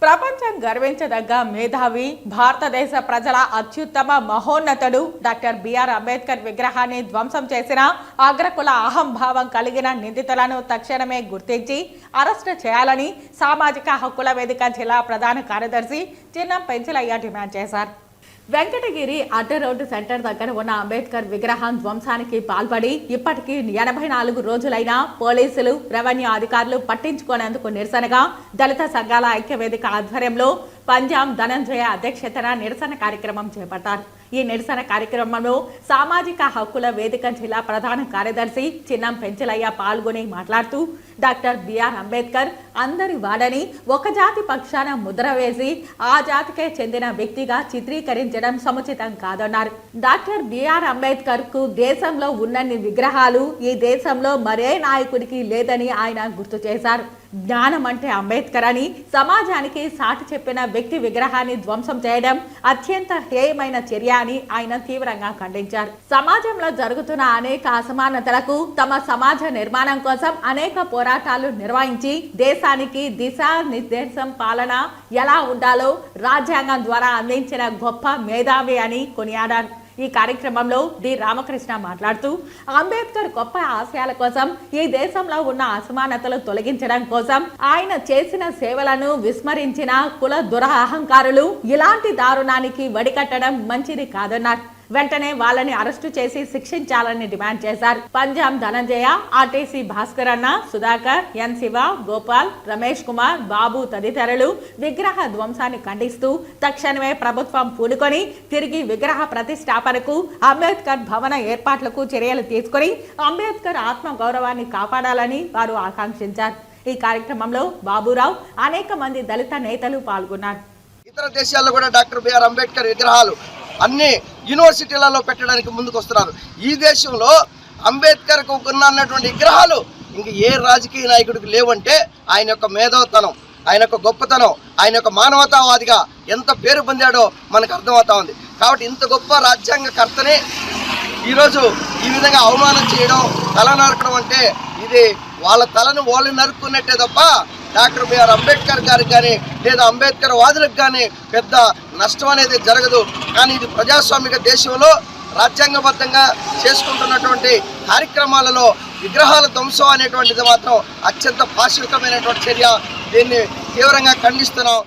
ప్రపంచం గర్వించదగ్గ మేధావి భారతదేశ ప్రజల అత్యుత్తమ మహోన్నతుడు డాక్టర్ బిఆర్ అంబేద్కర్ విగ్రహాన్ని ధ్వంసం చేసిన అగ్రకుల అహంభావం కలిగిన నిందితులను తక్షణమే గుర్తించి అరెస్టు చేయాలని సామాజిక హక్కుల వేదిక జిల్లా ప్రధాన కార్యదర్శి చిన్నం పెంచలయ్య డిమాండ్ చేశారు. వెంకటగిరి అడ్డ రోడ్డు సెంటర్ దగ్గర ఉన్న అంబేద్కర్ విగ్రహం ధ్వంసానికి పాల్పడి ఇప్పటికీ 84 రోజులైనా పోలీసులు రెవెన్యూ అధికారులు పట్టించుకునేందుకు నిరసనగా దళిత సంఘాల ఐక్యవేదిక ఆధ్వర్యంలో పంజాం ధనంజయ అధ్యక్షతన నిరసన కార్యక్రమం చేపట్టారు. ఈ నిరసన కార్యక్రమంలో సామాజిక హక్కుల వేదిక జిల్లా ప్రధాన కార్యదర్శి చిన్నం పెంచలయ్య పాల్గొని మాట్లాడుతూ డాక్టర్ బిఆర్ అంబేద్కర్ అందరి వాడని ఒక జాతి పక్షాన ముద్ర వేసి ఆ జాతికే చెందిన వ్యక్తిగా చిత్రీకరించడం సముచితం కాదన్నారు. డాక్టర్ బిఆర్ అంబేద్కర్ కు దేశంలో ఉన్నన్ని విగ్రహాలు ఈ దేశంలో మరే నాయకుడికి లేదని ఆయన గుర్తు చేశారు. జ్ఞానం అంటే అంబేద్కర్ అని సమాజానికి సాటి చెప్పిన వ్యక్తి విగ్రహాన్ని ధ్వంసం చేయడం అత్యంత హేయమైన చర్య అని ఆయన తీవ్రంగా ఖండించారు. సమాజంలో జరుగుతున్న అనేక అసమానతలకు తమ సమాజ నిర్మాణం కోసం అనేక పోరాటాలు నిర్వహించి దేశానికి దిశానిర్దేశం పాలన ఎలా ఉండాలో రాజ్యాంగం ద్వారా అందించిన గొప్ప మేధావి అని కొనియాడారు. ఈ కార్యక్రమంలో డి రామకృష్ణ మాట్లాడుతూ అంబేద్కర్ గొప్ప ఆశయాల కోసం ఈ దేశంలో ఉన్న అసమానతలు తొలగించడం కోసం ఆయన చేసిన సేవలను విస్మరించిన కుల దురహంకారులు ఇలాంటి దారుణానికి వడికట్టడం మంచిది కాదన్నారు. వెంటనే వాళ్ళని అరెస్టు చేసి శిక్షించాలని డిమాండ్ చేశారు. పంజాం ధనంజయ, ఆర్టీసీ భాస్కర్ అన్న, సుధాకర్, ఎన్ శివ, గోపాల్, రమేష్ కుమార్, బాబు తదితరులు విగ్రహ ధ్వంసాన్ని ఖండిస్తూ తక్షణమే ప్రభుత్వం పూనుకొని తిరిగి విగ్రహ ప్రతిష్టాపనకు అంబేద్కర్ భవన ఏర్పాట్లకు చర్యలు తీసుకుని అంబేద్కర్ ఆత్మ గౌరవాన్ని కాపాడాలని వారు ఆకాంక్షించారు. ఈ కార్యక్రమంలో బాబురావు, అనేక మంది దళిత నేతలు పాల్గొన్నారు. ఇతర దేశాల్లో కూడా డాక్టర్ బిఆర్ అంబేద్కర్ విగ్రహాలు అన్ని యూనివర్సిటీలలో పెట్టడానికి ముందుకు వస్తున్నారు. ఈ దేశంలో అంబేద్కర్కు ఉన్నటువంటి విగ్రహాలు ఇంక ఏ రాజకీయ నాయకుడికి లేవంటే ఆయన యొక్క మేధావితనం, ఆయన యొక్క గొప్పతనం, ఆయన యొక్క మానవతావాదిగా ఎంత పేరు పొందాడో మనకు అర్థమవుతా ఉంది. కాబట్టి ఇంత గొప్ప రాజ్యాంగకర్తని ఈరోజు ఈ విధంగా అవమానం చేయడం, తల నరకడం అంటే ఇది వాళ్ళ తలను వాళ్ళు నరుక్కున్నట్టే తప్ప డాక్టర్ బిఆర్ అంబేద్కర్ గారికి కానీ లేదా అంబేద్కర్ వాదులకు కానీ పెద్ద నష్టం అనేది జరగదు. కానీ ఇది ప్రజాస్వామిక దేశంలో రాజ్యాంగబద్ధంగా చేసుకుంటున్నటువంటి కార్యక్రమాలలో విగ్రహాల ధ్వంసం అనేటువంటిది మాత్రం అత్యంత పాశవికమైనటువంటి చర్య. దీన్ని తీవ్రంగా ఖండిస్తున్నాం.